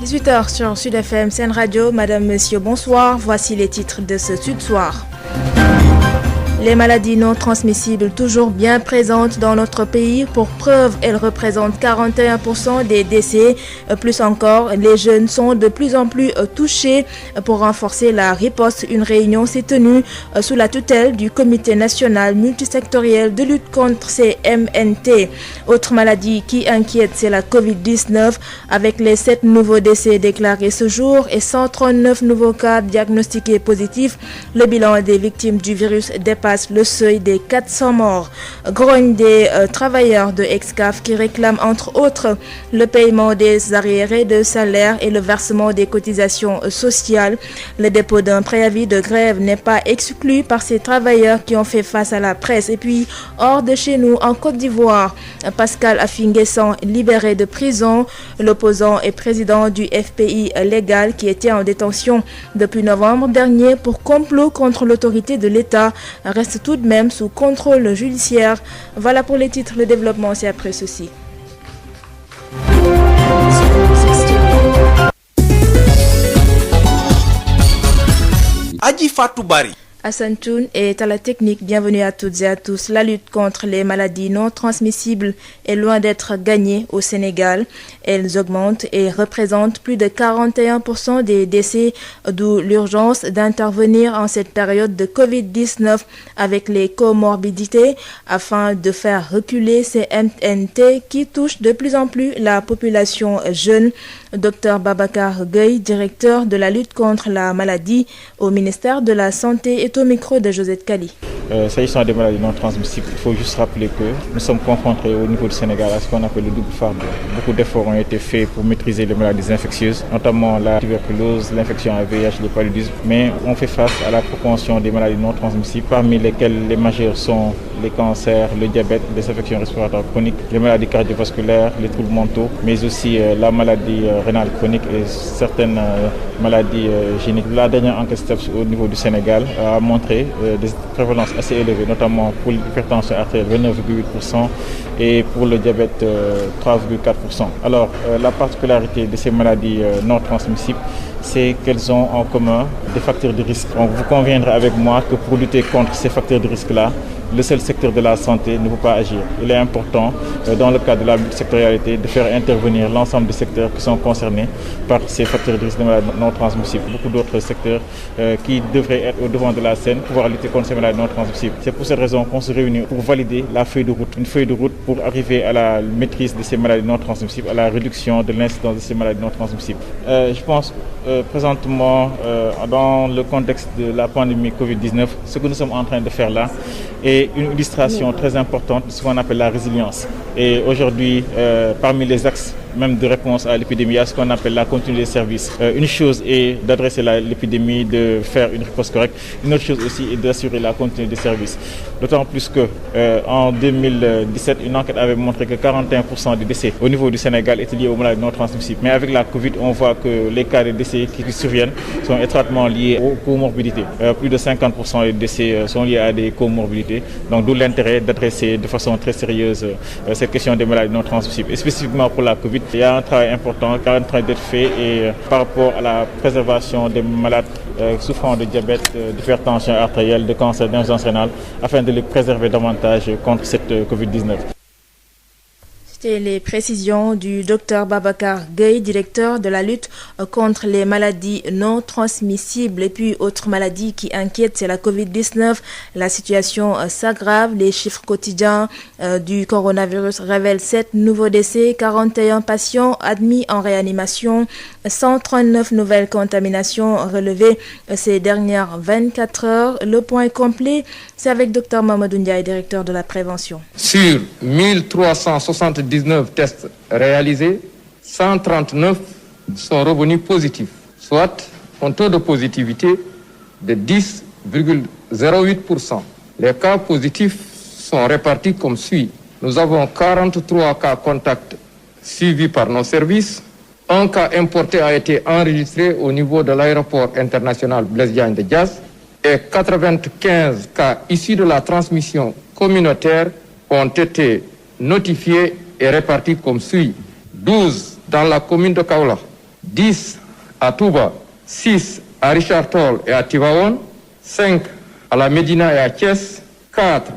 18h sur Sud FM, Sen Radio. Madame, Monsieur, bonsoir. Voici les titres de ce Sud Soir. Les maladies non transmissibles toujours bien présentes dans notre pays. Pour preuve, elles représentent 41% des décès. Plus encore, les jeunes sont de plus en plus touchés. Pour renforcer la riposte, une réunion s'est tenue sous la tutelle du Comité national multisectoriel de lutte contre ces MNT. Autre maladie qui inquiète, c'est la Covid-19 avec les 7 nouveaux décès déclarés ce jour et 139 nouveaux cas diagnostiqués positifs. Le bilan des victimes du virus dépasse le seuil des 400 morts. Grogne des travailleurs de Excaf qui réclament entre autres le paiement des arriérés de salaire et le versement des cotisations sociales. Le dépôt d'un préavis de grève n'est pas exclu par ces travailleurs qui ont fait face à la presse. Et puis, hors de chez nous, en Côte d'Ivoire, Pascal Affi-N'Guessan libéré de prison. L'opposant et président du FPI légal qui était en détention depuis novembre dernier pour complot contre l'autorité de l'État reste tout de même sous contrôle judiciaire. Voilà pour les titres. Le développement, c'est après ceci. Adji Fatou Bari. Hassan Toun est à la technique. Bienvenue à toutes et à tous. La lutte contre les maladies non transmissibles est loin d'être gagnée au Sénégal. Elles augmentent et représentent plus de 41% des décès, d'où l'urgence d'intervenir en cette période de Covid-19 avec les comorbidités afin de faire reculer ces MNT qui touchent de plus en plus la population jeune. Dr Babacar Gueye, directeur de la lutte contre la maladie au ministère de la Santé, est au micro de Josette Kali. S'agissant des maladies non transmissibles, il faut juste rappeler que nous sommes confrontés au niveau du Sénégal à ce qu'on appelle le double fardeau. Beaucoup d'efforts ont été faits pour maîtriser les maladies infectieuses, notamment la tuberculose, l'infection à VIH, le paludisme, mais on fait face à la propension des maladies non transmissibles, parmi lesquelles les majeures sont les cancers, le diabète, les infections respiratoires chroniques, les maladies cardiovasculaires, les troubles mentaux, mais aussi la maladie rénale chronique et certaines maladies géniques. La dernière enquête STEPS au niveau du Sénégal a montré des prévalences assez élevées, notamment pour l'hypertension artérielle 29,8% et pour le diabète 3,4%. Alors la particularité de ces maladies non transmissibles, c'est qu'elles ont en commun des facteurs de risque. Donc vous conviendrez avec moi que pour lutter contre ces facteurs de risque-là, le seul secteur de la santé ne peut pas agir. Il est important, dans le cadre de la multisectorialité, de faire intervenir l'ensemble des secteurs qui sont concernés par ces facteurs de risque de maladies non transmissibles. Beaucoup d'autres secteurs qui devraient être au devant de la scène pour pouvoir lutter contre ces maladies non transmissibles. C'est pour cette raison qu'on se réunit pour valider la feuille de route. Une feuille de route pour arriver à la maîtrise de ces maladies non transmissibles, à la réduction de l'incidence de ces maladies non transmissibles. Je pense présentement, dans le contexte de la pandémie Covid-19, ce que nous sommes en train de faire là est une illustration très importante de ce qu'on appelle la résilience. Et aujourd'hui, parmi les axes même de réponse à l'épidémie, il y a ce qu'on appelle la continuité des services. Une chose est d'adresser l'épidémie, de faire une réponse correcte. Une autre chose aussi est d'assurer la continuité des services. D'autant plus que en 2017, une enquête avait montré que 41% des décès au niveau du Sénégal étaient liés aux maladies non transmissibles. Mais avec la Covid, on voit que les cas de décès qui surviennent sont étroitement liés aux comorbidités. Plus de 50% des décès sont liés à des comorbidités. Donc d'où l'intérêt d'adresser de façon très sérieuse cette question des maladies non transmissibles. Et spécifiquement pour la Covid, il y a un travail important qui est en train d'être fait et par rapport à la préservation des malades souffrant de diabète, d'hypertension artérielle, de cancer, d'insuffisance rénale, afin de les préserver davantage contre cette Covid-19. C'était les précisions du Dr Babacar Gueye, directeur de la lutte contre les maladies non transmissibles. Et puis, autre maladie qui inquiète, c'est la Covid-19. La situation s'aggrave. Les chiffres quotidiens du coronavirus révèlent 7 nouveaux décès, 41 patients admis en réanimation, 139 nouvelles contaminations relevées ces dernières 24 heures. Le point complet, c'est avec Dr Mamadou Ndiaye, directeur de la prévention. Sur 1379 tests réalisés, 139 sont revenus positifs, soit un taux de positivité de 10,08%. Les cas positifs sont répartis comme suit. Nous avons 43 cas contacts suivis par nos services. Un cas importé a été enregistré au niveau de l'aéroport international Blaise Diagne de Diass et 95 cas issus de la transmission communautaire ont été notifiés et répartis comme suit. 12 dans la commune de Kaolack, 10 à Touba, 6 à Richard Toll et à Tivaouane, 5 à la Médina et à Thiès, 4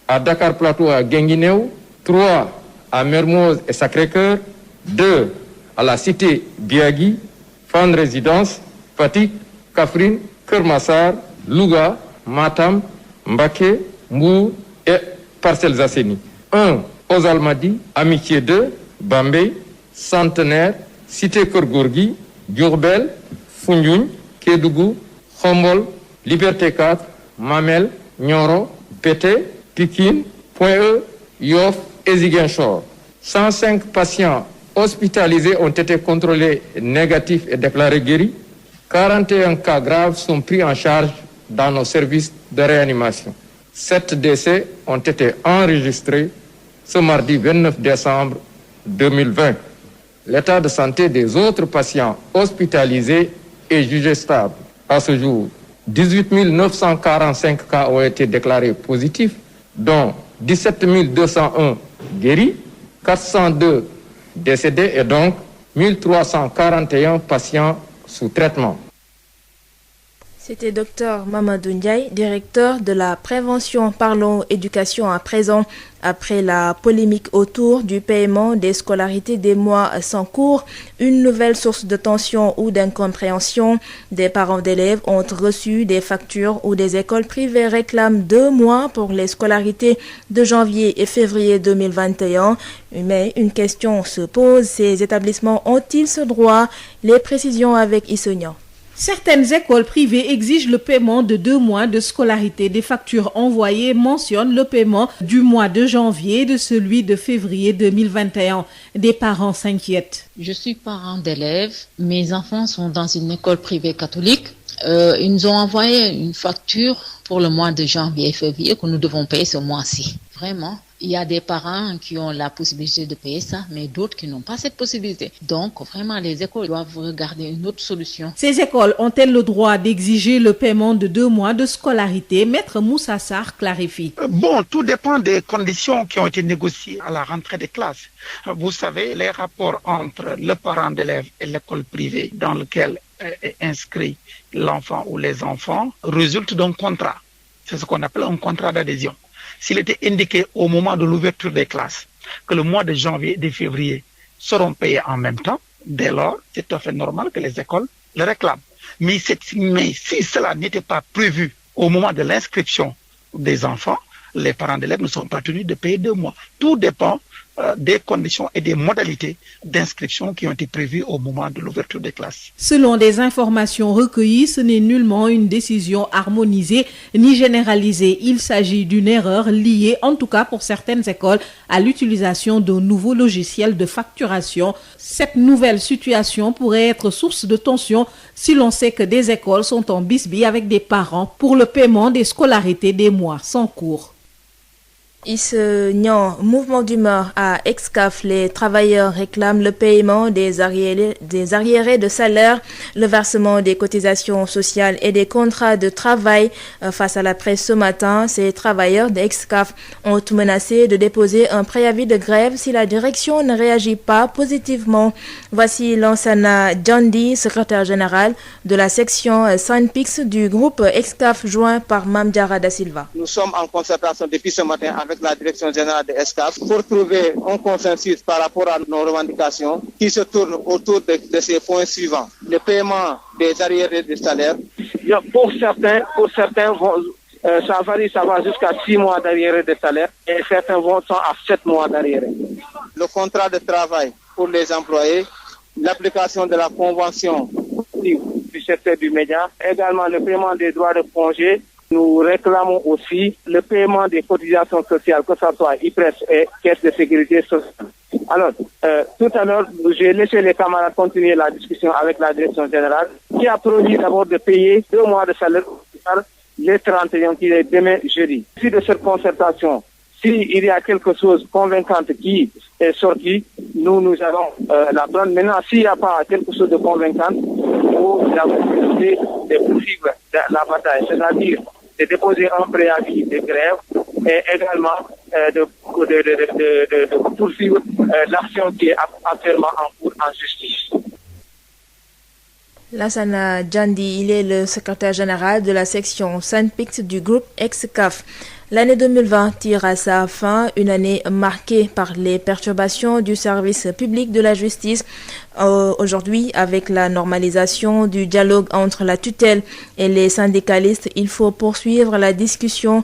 à Dakar Plateau et à Guinguinéo, 3 à Mermoz et Sacré-Cœur, 2 à la cité Biagui, Fann Résidence, Fatick, Kaffrine, Keur Massar, Louga, Matam, Mbacké, Mbour et Parcelles Assainies. 1 aux Almadies, Amitié 2, Bambey, Centenaire, Cité Keur Gorgui, Diourbel, Foundiougne, Kédougou, Khombol, Liberté 4, Mamel, Nioro, Pété, Pikine, Point-E, Yoff et Ziguinchor. 105 patients hospitalisés ont été contrôlés négatifs et déclarés guéris. 41 cas graves sont pris en charge dans nos services de réanimation. 7 décès ont été enregistrés ce mardi 29 décembre 2020. L'état de santé des autres patients hospitalisés est jugé stable. À ce jour, 18 945 cas ont été déclarés positifs, dont 17 201 guéris, 402 décédés et donc 1341 patients sous traitement. C'était Dr Mamadou Ndiaye, directeur de la prévention. Parlons éducation à présent. Après la polémique autour du paiement des scolarités des mois sans cours, une nouvelle source de tension ou d'incompréhension. Des parents d'élèves ont reçu des factures où des écoles privées réclament 2 mois pour les scolarités de janvier et février 2021. Mais une question se pose, ces établissements ont-ils ce droit? Les précisions avec Issognan. Certaines écoles privées exigent le paiement de 2 mois de scolarité. Des factures envoyées mentionnent le paiement du mois de janvier et de celui de février 2021. Des parents s'inquiètent. Je suis parent d'élèves. Mes enfants sont dans une école privée catholique. Ils nous ont envoyé une facture pour le mois de janvier et février que nous devons payer ce mois-ci. Vraiment. Il y a des parents qui ont la possibilité de payer ça, mais d'autres qui n'ont pas cette possibilité. Donc, vraiment, les écoles doivent regarder une autre solution. Ces écoles ont-elles le droit d'exiger le paiement de 2 mois de scolarité? Maître Moussa Sarr clarifie. Tout dépend des conditions qui ont été négociées à la rentrée des classes. Vous savez, les rapports entre le parent d'élève et l'école privée dans lequel est inscrit l'enfant ou les enfants résultent d'un contrat. C'est ce qu'on appelle un contrat d'adhésion. S'il était indiqué au moment de l'ouverture des classes que le mois de janvier et de février seront payés en même temps, dès lors, c'est tout à fait normal que les écoles le réclament. Mais si cela n'était pas prévu au moment de l'inscription des enfants, les parents d'élèves ne sont pas tenus de payer 2 mois. Tout dépend des conditions et des modalités d'inscription qui ont été prévues au moment de l'ouverture des classes. Selon des informations recueillies, ce n'est nullement une décision harmonisée ni généralisée. Il s'agit d'une erreur liée, en tout cas pour certaines écoles, à l'utilisation d'un nouveau logiciel de facturation. Cette nouvelle situation pourrait être source de tension si l'on sait que des écoles sont en bisbille avec des parents pour le paiement des scolarités des mois sans cours. Issognan, mouvement d'humeur à Excaf, les travailleurs réclament le paiement des arriérés de salaire, le versement des cotisations sociales et des contrats de travail. Face à la presse ce matin, ces travailleurs d'Excaf ont menacé de déposer un préavis de grève si la direction ne réagit pas positivement. Voici Lansana Djandi, secrétaire général de la section Saint-Pix du groupe Excaf, joint par Mamdiara Da Silva. Nous sommes en concertation depuis ce matin avec la direction générale de ESCAF pour trouver un consensus par rapport à nos revendications qui se tournent autour de ces points suivants. Le paiement des arriérés de salaire. Pour certains ça varie, ça va jusqu'à 6 mois d'arriérés de salaire et certains sont à 7 mois d'arriérés. Le contrat de travail pour les employés, l'application de la convention du secteur du média, également le paiement des droits de congé. Nous réclamons aussi le paiement des cotisations sociales, que ce soit IPRES et Caisse de sécurité sociale. Alors, tout à l'heure, j'ai laissé les camarades continuer la discussion avec la direction générale, qui a promis d'abord de payer 2 mois de salaire les 31 qui est demain jeudi. Suite de cette concertation, s'il y a quelque chose de convaincant qui est sorti, nous allons la prendre. Maintenant, s'il n'y a pas quelque chose de convaincant, nous avons décidé de poursuivre la bataille, c'est-à-dire de déposer un préavis de grève et également de poursuivre l'action qui est actuellement en cours en justice. Lassana Djandi, il est le secrétaire général de la section SYNPICS du groupe ex-CAF. L'année 2020 tire à sa fin, une année marquée par les perturbations du service public de la justice. Aujourd'hui, avec la normalisation du dialogue entre la tutelle et les syndicalistes, il faut poursuivre les discussions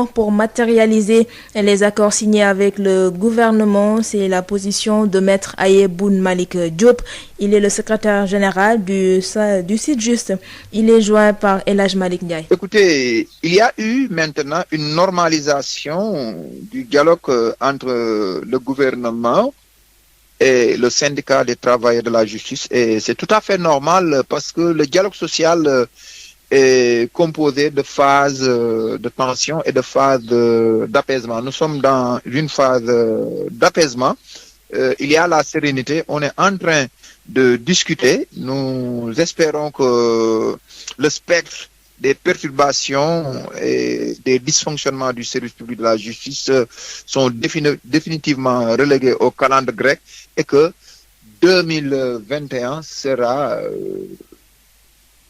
pour matérialiser les accords signés avec le gouvernement. C'est la position de Maître Ayeboun Malik Diop. Il est le secrétaire général du SYTJUST. Il est joint par El Hadj Malick Ndiaye. Écoutez, il y a eu maintenant une normalisation du dialogue entre le gouvernement et le syndicat des travailleurs de la justice. Et c'est tout à fait normal parce que le dialogue social est composé de phases de tension et de phases d'apaisement. Nous sommes dans une phase d'apaisement. Il y a la sérénité. On est en train de discuter. Nous espérons que le spectre des perturbations et des dysfonctionnements du service public de la justice sont définitivement relégués au calendrier grec et que 2021 sera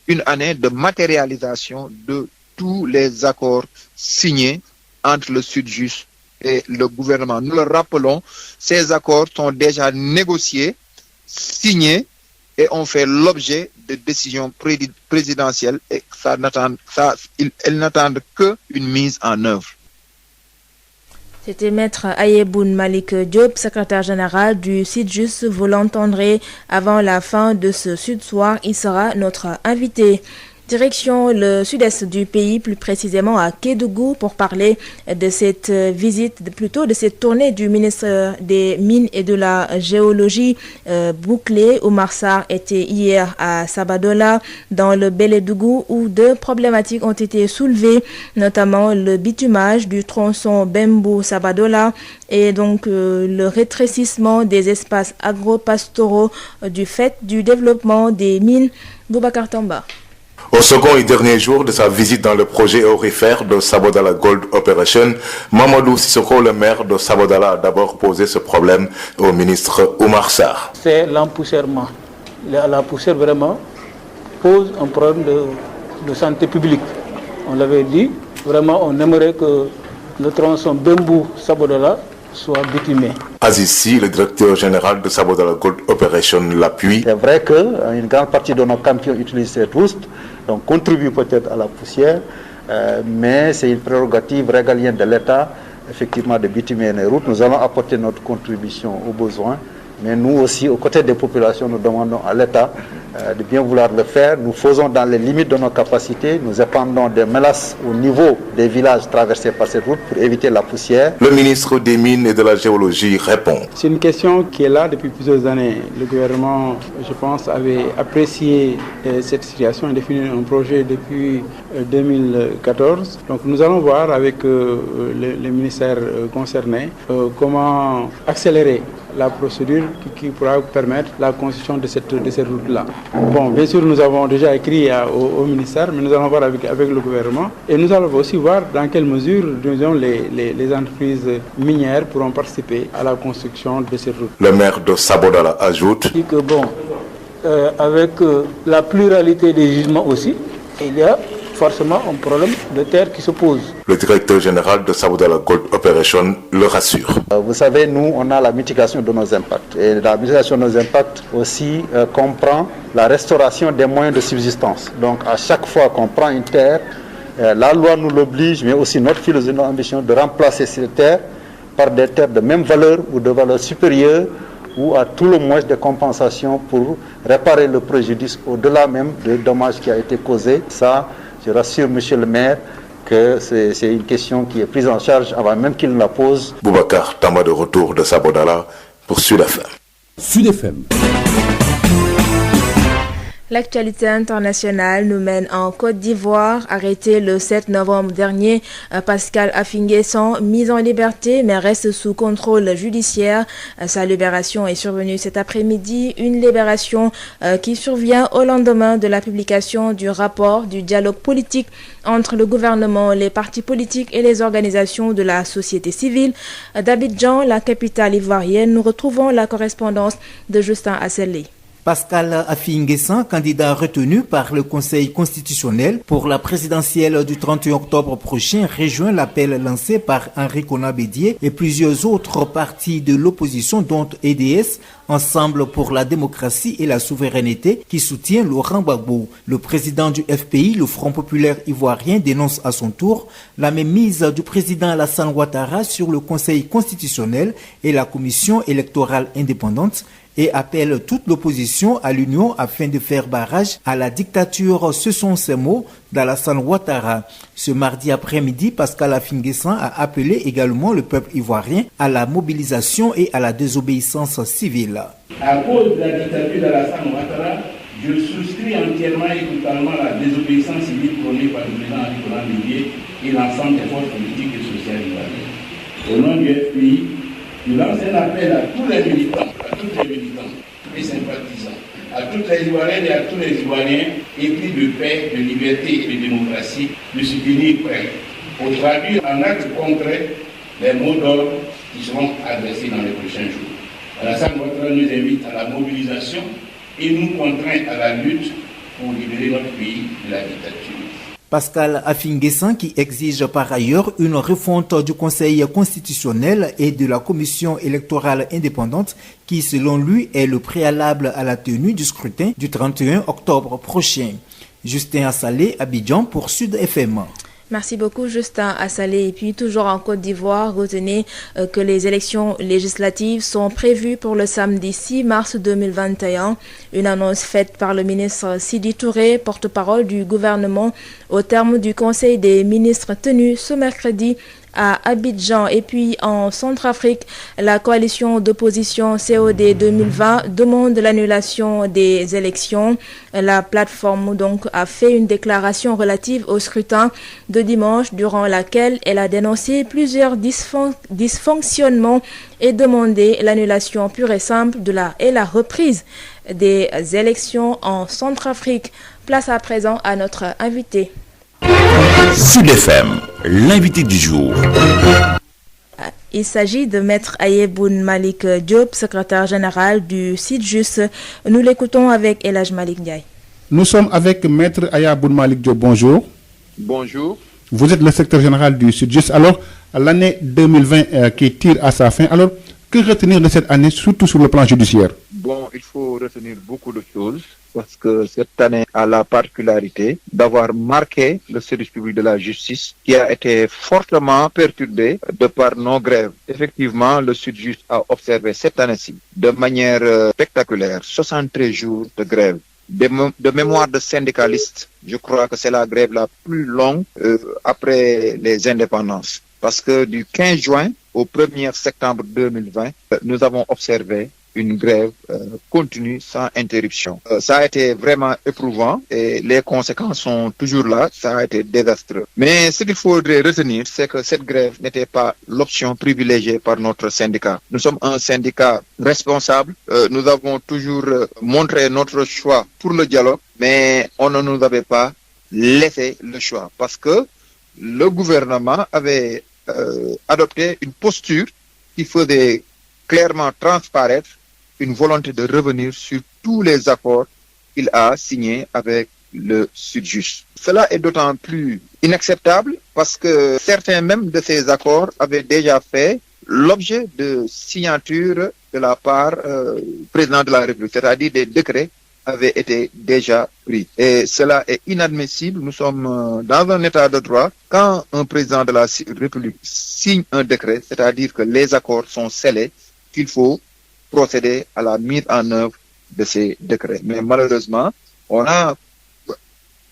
une année de matérialisation de tous les accords signés entre le SYTJUST et le gouvernement. Nous le rappelons, ces accords sont déjà négociés, signés et ont fait l'objet de décisions présidentielles et elles n'attendent qu'une mise en œuvre. C'était Maître Ayeboun Malik Diop, secrétaire général du SYTJUST. Vous l'entendrez avant la fin de ce Sud Soir. Il sera notre invité. Direction le sud-est du pays, plus précisément à Kédougou, pour parler de cette visite, plutôt de cette tournée du ministre des Mines et de la Géologie bouclée. Oumar Sarr était hier à Sabadola, dans le Bélédougou, où deux problématiques ont été soulevées, notamment le bitumage du tronçon Bembou-Sabadola et donc le rétrécissement des espaces agro-pastoraux du fait du développement des mines. Boubacar Tamba. Au second et dernier jour de sa visite dans le projet aurifère de Sabodala Gold Operation, Mamadou Sissoko, le maire de Sabodala, a d'abord posé ce problème au ministre Oumar Sarr. C'est l'empoussièrement. La poussière vraiment pose un problème de santé publique. On l'avait dit, vraiment on aimerait que le tronçon Bembou-Sabodala soit bitumé. Aziz Sy, le directeur général de Sabodala Gold Operation, l'appuie. C'est vrai qu'une grande partie de nos camions utilisent cette route, donc contribue peut-être à la poussière, mais c'est une prérogative régalienne de l'État, effectivement, de bitumer les routes. Nous allons apporter notre contribution aux besoins, mais nous aussi, aux côtés des populations, nous demandons à l'État de bien vouloir le faire. Nous faisons dans les limites de nos capacités. Nous épandons des mélasses au niveau des villages traversés par cette route pour éviter la poussière. Le ministre des Mines et de la Géologie répond. C'est une question qui est là depuis plusieurs années. Le gouvernement, je pense, avait apprécié cette situation et défini un projet depuis 2014. Donc nous allons voir avec les ministères concernés comment accélérer la procédure qui pourra permettre la construction de cette route-là. Bon, bien sûr, nous avons déjà écrit au ministère, mais nous allons voir avec le gouvernement. Et nous allons aussi voir dans quelle mesure, disons, les entreprises minières pourront participer à la construction de cette route. Le maire de Sabodala ajoute que bon, avec la pluralité des gisements aussi, il y a forcément un problème de terre qui se pose. Le directeur général de Sabodala Gold Operation le rassure. Vous savez, nous, on a la mitigation de nos impacts. Et la mitigation de nos impacts aussi comprend la restauration des moyens de subsistance. Donc, à chaque fois qu'on prend une terre, la loi nous l'oblige, mais aussi notre philosophie, notre ambition de remplacer ces terres par des terres de même valeur ou de valeur supérieure, ou à tout le moins des compensations pour réparer le préjudice au-delà même du dommage qui a été causé. Ça, je rassure monsieur le maire que c'est une question qui est prise en charge avant même qu'il ne la pose. Boubacar Tamba de retour de Sabodala pour Sud FM. Sud FM. L'actualité internationale nous mène en Côte d'Ivoire. Arrêté le 7 novembre dernier, Pascal Affi-N'Guessan, mis en liberté mais reste sous contrôle judiciaire. Sa libération est survenue cet après-midi, une libération qui survient au lendemain de la publication du rapport du dialogue politique entre le gouvernement, les partis politiques et les organisations de la société civile. D'Abidjan, la capitale ivoirienne, nous retrouvons la correspondance de Justin Asseli. Pascal Affi-N'Guessan, candidat retenu par le Conseil constitutionnel pour la présidentielle du 31 octobre prochain, rejoint l'appel lancé par Henri Konan Bédié et plusieurs autres partis de l'opposition, dont EDS, Ensemble pour la démocratie et la souveraineté, qui soutient Laurent Gbagbo. Le président du FPI, le Front populaire ivoirien, dénonce à son tour la mainmise du président Alassane Ouattara sur le Conseil constitutionnel et la Commission électorale indépendante, et appelle toute l'opposition à l'union afin de faire barrage à la dictature. Ce sont ces mots d'Alassane Ouattara. Ce mardi après-midi, Pascal Affi-N'Guessan a appelé également le peuple ivoirien à la mobilisation et à la désobéissance civile. À cause de la dictature d'Alassane Ouattara, je souscris entièrement et totalement à la désobéissance civile prônée par le président Henri Konan Bédié et l'ensemble des forces politiques et sociales ivoiriennes. Au nom du FPI, je lance un appel à tous les militants, et sympathisants, à toutes les Ivoiriennes et à tous les Ivoiriens épris de paix, de liberté et de démocratie, de se tenir prêts pour traduire en actes concrets les mots d'ordre qui seront adressés dans les prochains jours. Alassane Ouattara nous invite à la mobilisation et nous contraint à la lutte pour libérer notre pays de la dictature. Pascal Affi-N'Guessan, qui exige par ailleurs une refonte du Conseil constitutionnel et de la Commission électorale indépendante, qui selon lui est le préalable à la tenue du scrutin du 31 octobre prochain. Justin Assalé, Abidjan pour Sud FM. Merci beaucoup Justin Assalé. Et puis toujours en Côte d'Ivoire, retenez que les élections législatives sont prévues pour le samedi 6 mars 2021. Une annonce faite par le ministre Sidi Touré, porte-parole du gouvernement, au terme du Conseil des ministres tenu ce mercredi à Abidjan. Et puis en Centrafrique, la coalition d'opposition COD 2020 demande l'annulation des élections. La plateforme donc a fait une déclaration relative au scrutin de dimanche, durant laquelle elle a dénoncé plusieurs dysfonctionnements et demandé l'annulation pure et simple de la reprise des élections en Centrafrique. Place à présent à notre invité. Sud FM, l'invité du jour. Il s'agit de Maître Ayeboun Malik Diop, secrétaire général du SYTJUST. Nous l'écoutons avec El Hadj Malick Ndiaye. Nous sommes avec Maître Ayeboun Malik Diop. Bonjour. Bonjour. Vous êtes le secrétaire général du SYTJUST. Alors, l'année 2020 qui tire à sa fin, alors que retenir de cette année, surtout sur le plan judiciaire? Bon, il faut retenir beaucoup de choses, parce que cette année a la particularité d'avoir marqué le service public de la justice qui a été fortement perturbé de par nos grèves. Effectivement, le SYTJUST a observé cette année-ci de manière spectaculaire 73 jours de grève. De mémoire de syndicalistes, je crois que c'est la grève la plus longue après les indépendances. Parce que du 15 juin au 1er septembre 2020, nous avons observé une grève continue sans interruption. Ça a été vraiment éprouvant et les conséquences sont toujours là. Ça a été désastreux. Mais ce qu'il faudrait retenir, c'est que cette grève n'était pas l'option privilégiée par notre syndicat. Nous sommes un syndicat responsable. Nous avons toujours montré notre choix pour le dialogue, mais on ne nous avait pas laissé le choix parce que le gouvernement avait adopté une posture qui faisait clairement transparaître une volonté de revenir sur tous les accords qu'il a signés avec le SYTJUST. Cela est d'autant plus inacceptable parce que certains même de ces accords avaient déjà fait l'objet de signature de la part du président de la République, c'est-à-dire des décrets avaient été déjà pris. Et cela est inadmissible. Nous sommes dans un état de droit. Quand un président de la République signe un décret, c'est-à-dire que les accords sont scellés, qu'il faut procéder à la mise en œuvre de ces décrets. Mais malheureusement, on a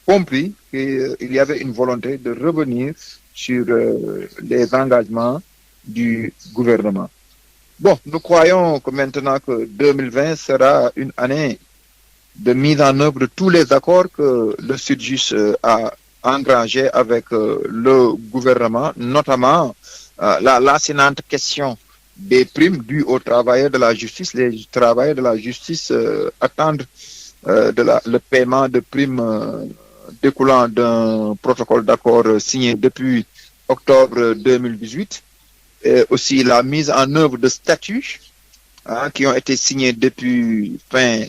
compris qu'il y avait une volonté de revenir sur les engagements du gouvernement. Bon, nous croyons que maintenant que 2020 sera une année de mise en œuvre de tous les accords que le SYTJUST a engrangés avec le gouvernement, notamment la lancinante question des primes dues aux travailleurs de la justice. Les travailleurs de la justice attendent le paiement de primes découlant d'un protocole d'accord signé depuis octobre 2018. Et aussi la mise en œuvre de statuts qui ont été signés depuis fin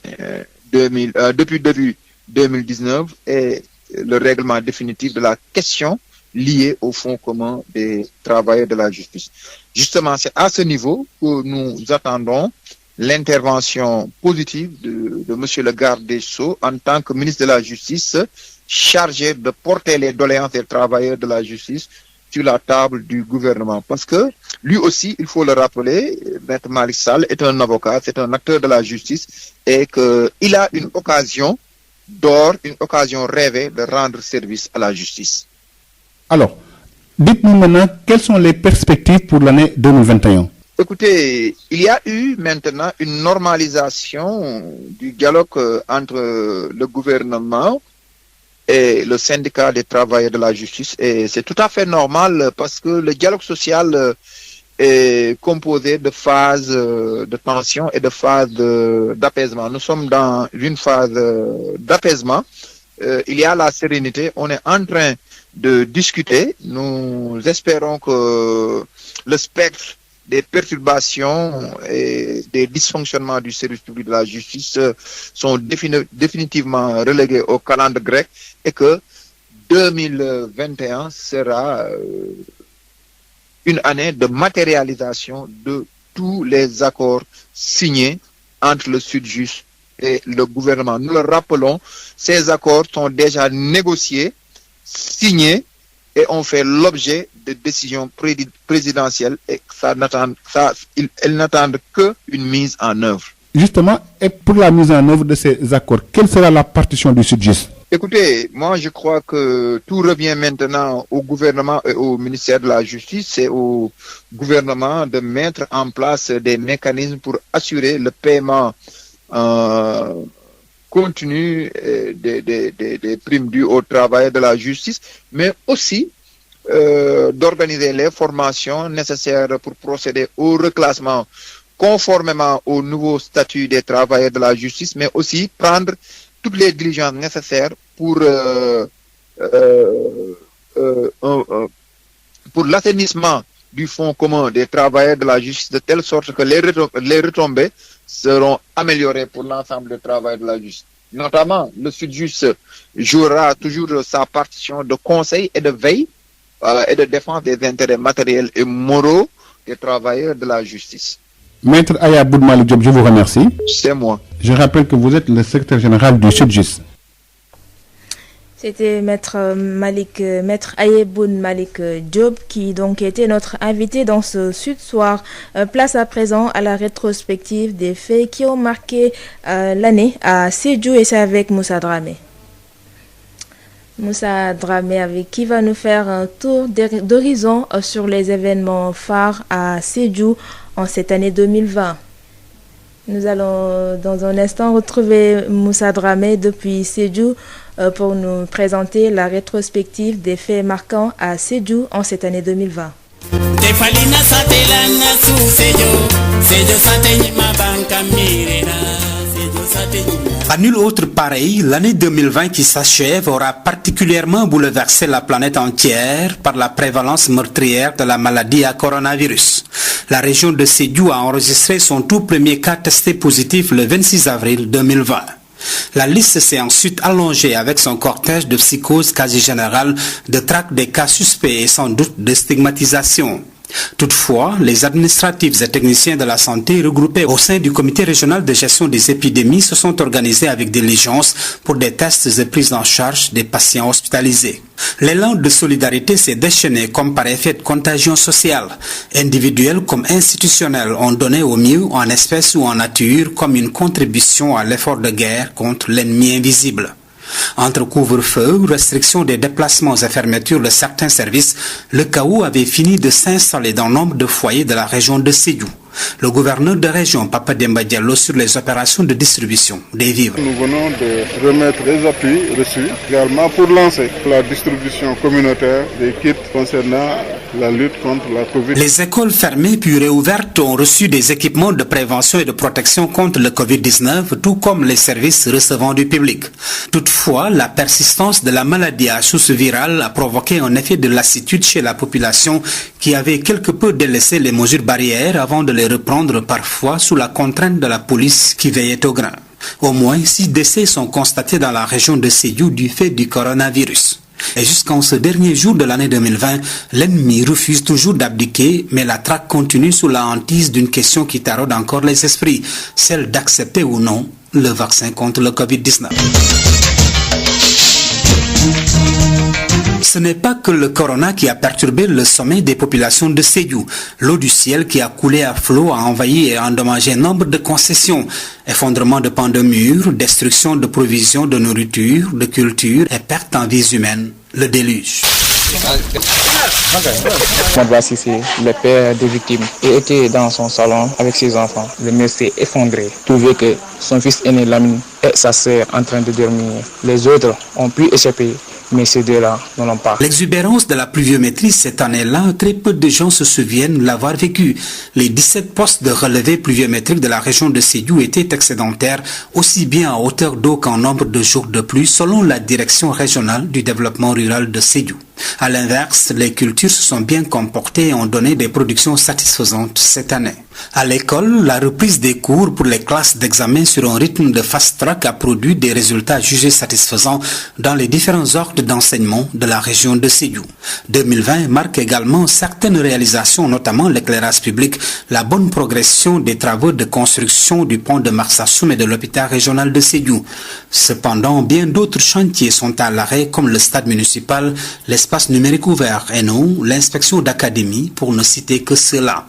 depuis début 2019 est le règlement définitif de la question liée au fonds commun des travailleurs de la justice. Justement, c'est à ce niveau que nous attendons l'intervention positive de Monsieur le garde des Sceaux en tant que ministre de la Justice chargé de porter les doléances des travailleurs de la justice sur la table du gouvernement. Parce que lui aussi, il faut le rappeler, Maître Malick Sall est un avocat, c'est un acteur de la justice et qu'il a une occasion d'or, une occasion rêvée de rendre service à la justice. Alors, dites-nous maintenant, quelles sont les perspectives pour l'année 2021? Écoutez, il y a eu maintenant une normalisation du dialogue entre le gouvernement et le syndicat des travailleurs de la justice. Et c'est tout à fait normal parce que le dialogue social est composé de phases de tension et de phases d'apaisement. Nous sommes dans une phase d'apaisement. Il y a la sérénité. On est en train de discuter. Nous espérons que le spectre des perturbations et des dysfonctionnements du service public de la justice sont définitivement relégués au calendrier grec et que 2021 sera une année de matérialisation de tous les accords signés entre le Sud-Just et le gouvernement. Nous le rappelons, ces accords sont déjà négociés, signés et ont fait l'objet de décisions présidentielles et elles n'attendent qu'une mise en œuvre. Justement, et pour la mise en œuvre de ces accords, quelle sera la partition du Sud-Just? Écoutez, moi je crois que tout revient maintenant au gouvernement et au ministère de la Justice. C'est au gouvernement de mettre en place des mécanismes pour assurer le paiement continu des primes dues au travail de la justice, mais aussi d'organiser les formations nécessaires pour procéder au reclassement conformément au nouveau statut des travailleurs de la justice, mais aussi prendre toutes les diligences nécessaires pour l'assainissement du fonds commun des travailleurs de la justice de telle sorte que les retombées seront améliorées pour l'ensemble des travailleurs de la justice. Notamment, le Sud-Just jouera toujours sa partition de conseil et de veille et de défense des intérêts matériels et moraux des travailleurs de la justice. Maître Aya Boun Malick Diop, je vous remercie. C'est moi. Je rappelle que vous êtes le secrétaire général du Sud-Just. C'était Maître Aya Boun Malick Diop qui donc était notre invité dans ce Sud Soir. Place à présent à la rétrospective des faits qui ont marqué l'année à Sédhiou et c'est avec Moussa Dramé. Moussa Dramé avec qui va nous faire un tour d'horizon sur les événements phares à Sédhiou en cette année 2020. Nous allons dans un instant retrouver Moussa Dramé depuis Sédhiou pour nous présenter la rétrospective des faits marquants à Sédhiou en cette année 2020. À nul autre pareil, l'année 2020 qui s'achève aura particulièrement bouleversé la planète entière par la prévalence meurtrière de la maladie à coronavirus. La région de Sédhiou a enregistré son tout premier cas testé positif le 26 avril 2020. La liste s'est ensuite allongée avec son cortège de psychose quasi générale, de traque des cas suspects et sans doute de stigmatisation. Toutefois, les administratifs et techniciens de la santé regroupés au sein du comité régional de gestion des épidémies se sont organisés avec diligence pour des tests et prises en charge des patients hospitalisés. L'élan de solidarité s'est déchaîné comme par effet de contagion sociale. Individuels comme institutionnels ont donné au mieux en espèces ou en nature comme une contribution à l'effort de guerre contre l'ennemi invisible. Entre couvre-feu, restriction des déplacements et fermeture de certains services, le chaos avait fini de s'installer dans nombre de foyers de la région de Sédhiou. Le gouverneur de région, Papa Demba Diallo, sur les opérations de distribution des vivres. Nous venons de remettre les appuis reçus également pour lancer la distribution communautaire des kits concernant la lutte contre la Covid. Les écoles fermées puis réouvertes ont reçu des équipements de prévention et de protection contre le Covid-19, tout comme les services recevant du public. Toutefois, la persistance de la maladie à source virale a provoqué un effet de lassitude chez la population qui avait quelque peu délaissé les mesures barrières avant de les reprendre parfois sous la contrainte de la police qui veillait au grain. Au moins 6 décès sont constatés dans la région de Sédhiou du fait du coronavirus. Et jusqu'en ce dernier jour de l'année 2020, l'ennemi refuse toujours d'abdiquer, mais la traque continue sous la hantise d'une question qui taraude encore les esprits, celle d'accepter ou non le vaccin contre le Covid-19. Ce n'est pas que le corona qui a perturbé le sommeil des populations de Sédhiou. L'eau du ciel qui a coulé à flot a envahi et endommagé nombre de concessions. Effondrement de pans de murs, destruction de provisions de nourriture, de culture et perte en vies humaines. Le déluge. Voici c'est le père des victimes. Il était dans son salon avec ses enfants. Le mur s'est effondré. Trouvé que son fils aîné Lamine et sa sœur en train de dormir. Les autres ont pu échapper, mais ces deux-là n'en ont pas. L'exubérance de la pluviométrie cette année-là, très peu de gens se souviennent l'avoir vécu. Les 17 postes de relevé pluviométrique de la région de Sédhiou étaient excédentaires, aussi bien en hauteur d'eau qu'en nombre de jours de pluie, selon la direction régionale du développement rural de Sédhiou. À l'inverse, les cultures se sont bien comportées et ont donné des productions satisfaisantes cette année. À l'école, la reprise des cours pour les classes d'examen sur un rythme de fast-track a produit des résultats jugés satisfaisants dans les différents ordres d'enseignement de la région de Sédhiou. 2020 marque également certaines réalisations, notamment l'éclairage public, la bonne progression des travaux de construction du pont de Marsassoum et de l'hôpital régional de Sédhiou. Cependant, bien d'autres chantiers sont à l'arrêt, comme le stade municipal, l'espace numérique ouvert et non l'inspection d'académie, pour ne citer que cela.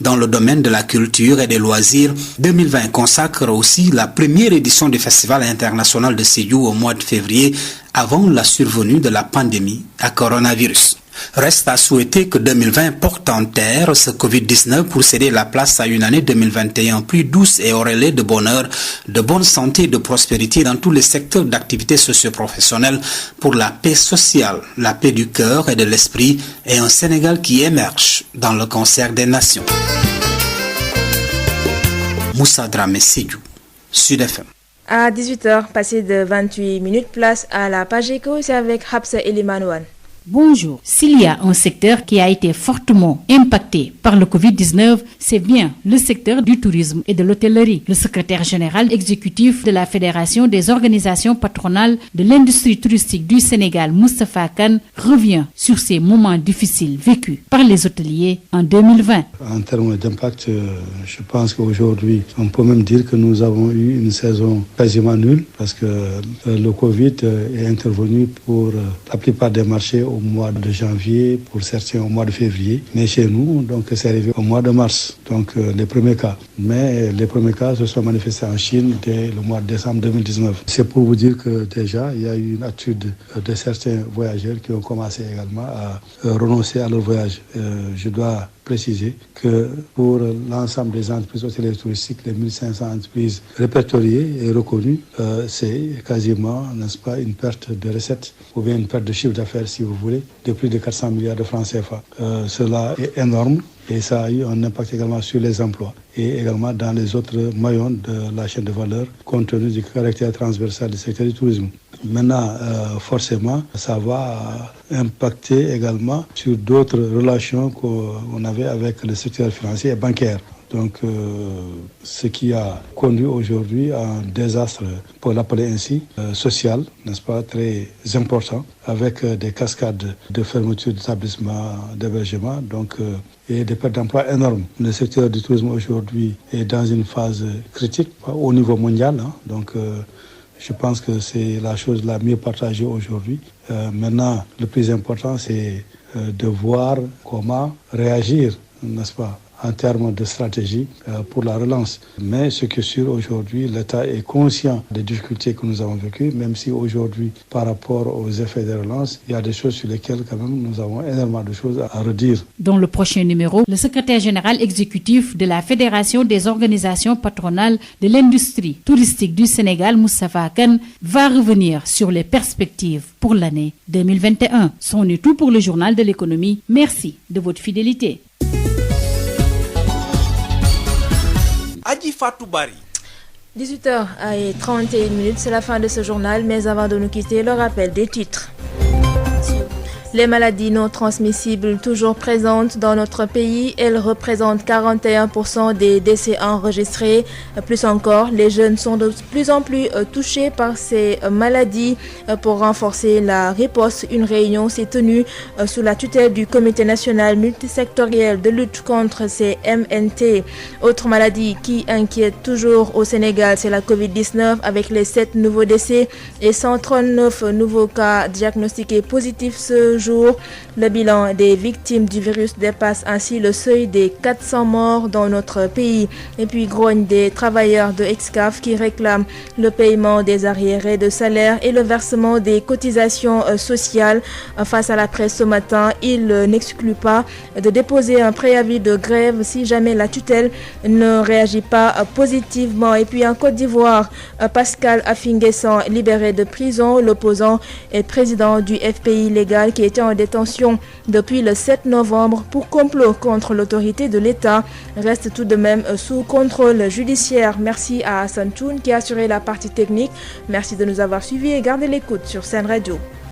Dans le domaine de la culture et des loisirs, 2020 consacre aussi la première édition du Festival international de Sédhiou au mois de février, avant la survenue de la pandémie à coronavirus. Reste à souhaiter que 2020 porte en terre ce Covid-19 pour céder la place à une année 2021 plus douce et auréolée de bonheur, de bonne santé et de prospérité dans tous les secteurs d'activité socio-professionnelle, pour la paix sociale, la paix du cœur et de l'esprit, et un Sénégal qui émerge dans le concert des nations. Moussa Dramé, Sédhiou, Sud FM. À 18h, passé de 28 minutes, place à la page éco, c'est avec Hapsa Elimanouane. Bonjour. S'il y a un secteur qui a été fortement impacté par le Covid-19, c'est bien le secteur du tourisme et de l'hôtellerie. Le secrétaire général exécutif de la Fédération des organisations patronales de l'industrie touristique du Sénégal, Moustapha Kane, revient sur ces moments difficiles vécus par les hôteliers en 2020. En termes d'impact, je pense qu'aujourd'hui, on peut même dire que nous avons eu une saison quasiment nulle parce que le Covid est intervenu pour la plupart des marchés au mois de janvier, pour certains au mois de février. Mais chez nous, donc, c'est arrivé au mois de mars, donc les premiers cas. Mais les premiers cas se sont manifestés en Chine dès le mois de décembre 2019. C'est pour vous dire que déjà, il y a eu une attitude de certains voyageurs qui ont commencé également à renoncer à leur voyage. Je dois préciser que pour l'ensemble des entreprises hôtelières touristiques, les 1500 entreprises répertoriées et reconnues, c'est quasiment, n'est-ce pas, une perte de recettes ou bien une perte de chiffre d'affaires, si vous voulez, de plus de 400 milliards de francs CFA. Cela est énorme et ça a eu un impact également sur les emplois et également dans les autres maillons de la chaîne de valeur compte tenu du caractère transversal du secteur du tourisme. Maintenant, forcément, ça va impacter également sur d'autres relations qu'on avait avec le secteur financier et bancaire. Donc, ce qui a conduit aujourd'hui à un désastre, pour l'appeler ainsi, social, n'est-ce pas, très important, avec des cascades de fermeture d'établissements d'hébergement, donc, et des pertes d'emplois énormes. Le secteur du tourisme aujourd'hui est dans une phase critique au niveau mondial, hein, donc je pense que c'est la chose la mieux partagée aujourd'hui. Maintenant, le plus important, c'est de voir comment réagir, n'est-ce pas, en termes de stratégie pour la relance. Mais ce qui est sûr aujourd'hui, l'État est conscient des difficultés que nous avons vécues, même si aujourd'hui, par rapport aux effets de relance, il y a des choses sur lesquelles quand même nous avons énormément de choses à redire. Dans le prochain numéro, le secrétaire général exécutif de la Fédération des organisations patronales de l'industrie touristique du Sénégal, Moustapha Kane, va revenir sur les perspectives pour l'année 2021. C'en est tout pour le journal de l'économie. Merci de votre fidélité. Adji Fatou Bari. 18h31, c'est la fin de ce journal, mais avant de nous quitter, le rappel des titres. Les maladies non transmissibles toujours présentes dans notre pays, elles représentent 41% des décès enregistrés. Plus encore, les jeunes sont de plus en plus touchés par ces maladies. Pour renforcer la riposte, une réunion s'est tenue sous la tutelle du Comité national multisectoriel de lutte contre ces MNT. Autre maladie qui inquiète toujours au Sénégal, c'est la Covid-19 avec les 7 nouveaux décès et 139 nouveaux cas diagnostiqués positifs ce jour. Le bilan des victimes du virus dépasse ainsi le seuil des 400 morts dans notre pays. Et puis grogne des travailleurs de Excaf qui réclament le paiement des arriérés de salaire et le versement des cotisations sociales. Face à la presse ce matin, il n'exclut pas de déposer un préavis de grève si jamais la tutelle ne réagit pas positivement. Et puis en Côte d'Ivoire, Pascal Affi-N'Guessan libéré de prison, l'opposant et président du FPI légal qui était en détention depuis le 7 novembre pour complot contre l'autorité de l'État, reste tout de même sous contrôle judiciaire. Merci à Hassan Toun qui a assuré la partie technique. Merci de nous avoir suivis et gardez l'écoute sur Sen Radio.